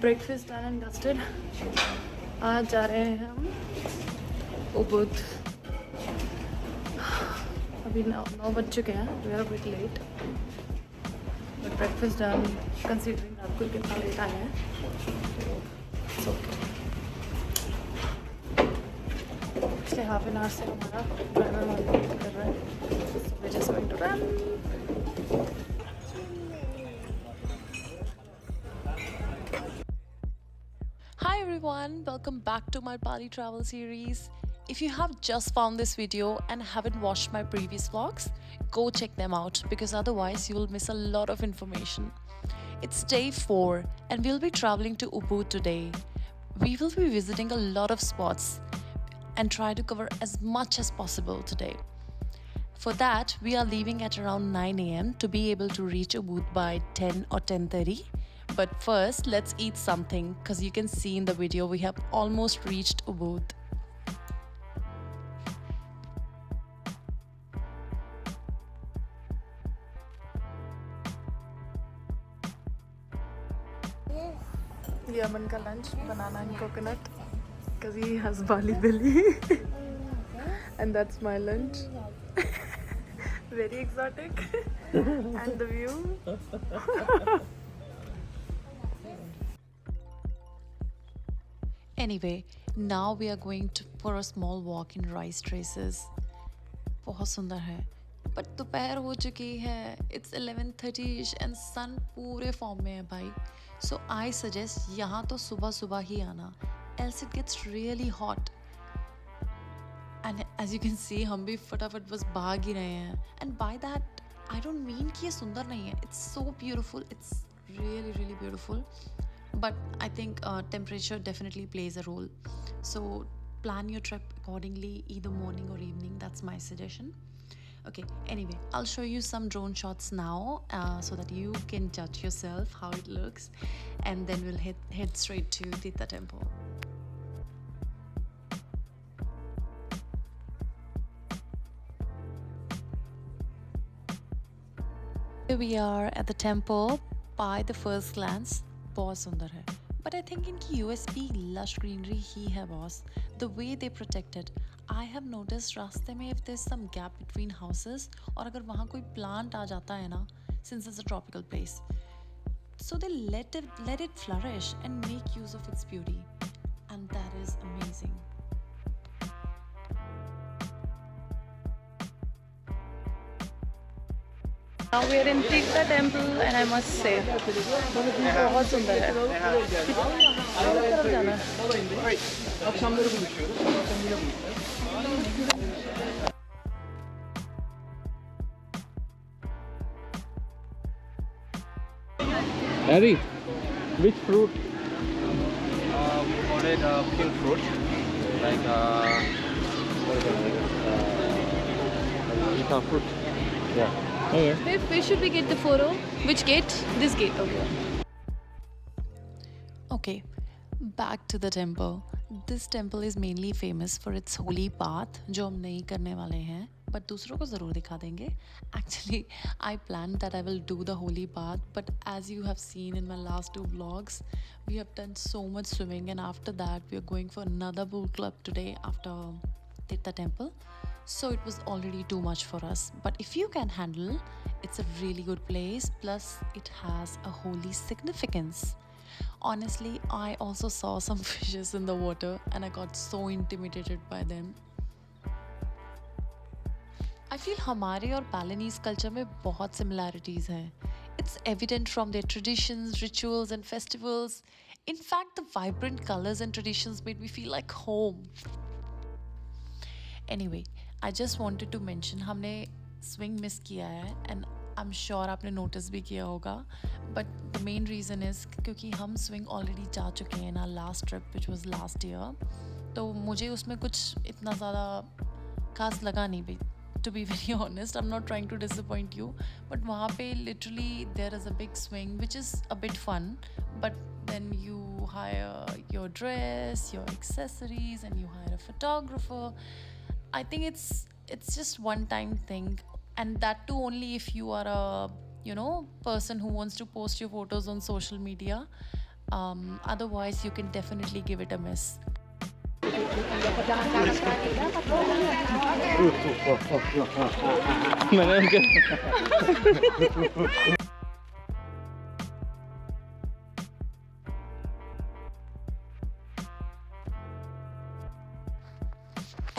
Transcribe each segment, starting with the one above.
Breakfast done and dusted. आज जा रहे हैं हम उबुद. अभी 9 बज चुके हैं. We are bit late but breakfast done considering रात को कितना लेट आया है. सो पिछले हाफ एन आवर से हमारा ड्राइवर वाले वेट कर रहा है. So we just going to run. Hi everyone, welcome back to my Bali travel series. If you have just found this video and haven't watched my previous vlogs, go check them out because otherwise you will miss a lot of information. It's day 4 and we'll be traveling to Ubud today. We will be visiting a lot of spots and try to cover as much as possible today. For that, we are leaving at around 9 a.m. to be able to reach Ubud by 10 or 10:30. But first, let's eat something because you can see in the video we have almost reached Ubud. ये अमन का lunch, banana and coconut because he has Bali belly. And that's my lunch. Very exotic. And the view. Anyway, now we are going for a small walk in rice terraces. बहुत सुंदर है. But दोपहर हो चुकी है. It's 11:30ish and sun पूरे form में है भाई. So I suggest यहाँ तो सुबह ही आना. Else it gets really hot. And as you can see, हम भी फटाफट बस भाग ही रहे हैं. And by that, I don't mean कि ये सुंदर नहीं है. It's so beautiful. It's really beautiful. But I think temperature definitely plays a role. So plan your trip accordingly, either morning or evening. That's my suggestion. Okay, anyway, I'll show you some drone shots now so that you can judge yourself how it looks. And then we'll head straight to Tirta Temple. Here we are at the temple. By the first glance, बहुत सुंदर है. But I think इनकी USP lush greenery ही है boss. The way they protect it. I have noticed रास्ते में if there's some gap between houses और अगर वहाँ कोई plant आ जाता है ना, since it's a tropical place, so they let it flourish and make use of its beauty, and that is amazing. Now we are in Tirta Temple and I must say बहुत सुंदर है. तरफ जाना है. Harry, which fruit? We ordered pink fruit, like what is it? Ika fruit. Yeah. Okay. Where should we get the photo? Which gate? This gate. Okay. Okay. Back to the temple. This temple is mainly famous for its holy bath, जो हम नहीं करने वाले हैं, but दूसरों को ज़रूर दिखा देंगे. Actually, I planned that I will do the holy bath, but as you have seen in my last 2 vlogs, we have done so much swimming, and after that we are going for another pool club today after Tirta Temple. So it was already too much for us. But if you can handle, it's a really good place. Plus, it has a holy significance. Honestly, I also saw some fishes in the water and I got so intimidated by them. I feel हमारे और Balinese culture में बहुत similarities हैं. It's evident from their traditions, rituals and festivals. In fact, the vibrant colors and traditions made me feel like home. Anyway, I just wanted to mention हमने swing miss किया है and I'm sure आपने notice भी किया होगा. But the main reason is क्योंकि हम swing already जा चुके हैं in our last trip which was last year. तो मुझे उसमें कुछ इतना ज़्यादा खास लगा नहीं भी. To be very honest, I'm not trying to disappoint you, but वहाँ पे literally there is a big swing which is a bit fun, but then you hire your dress, your accessories, and you hire a photographer. I think it's just one-time thing, and that too only if you are a person who wants to post your photos on social media. Otherwise, you can definitely give it a miss.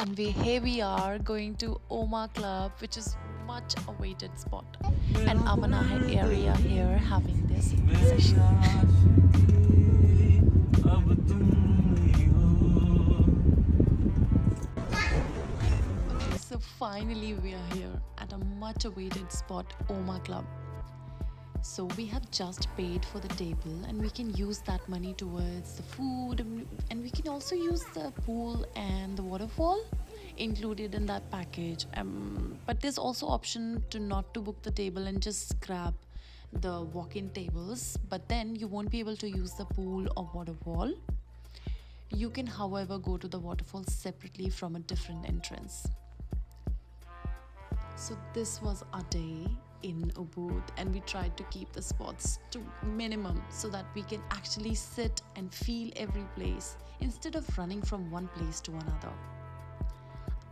And here we are going to OMMA Club, which is much awaited spot. And Amana area here having this session. So finally we are here at a much awaited spot, OMMA Club. So we have just paid for the table and we can use that money towards the food, and we can also use the pool and the waterfall included in that package. But there's also option to not to book the table and just grab the walk-in tables, but then you won't be able to use the pool or waterfall. You can however go to the waterfall separately from a different entrance. So this was our day in Ubud, and we tried to keep the spots to minimum so that we can actually sit and feel every place instead of running from one place to another.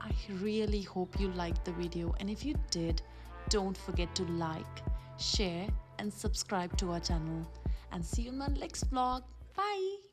I really hope you liked the video, and if you did, don't forget to like, share and subscribe to our channel, and see you in my next vlog. Bye.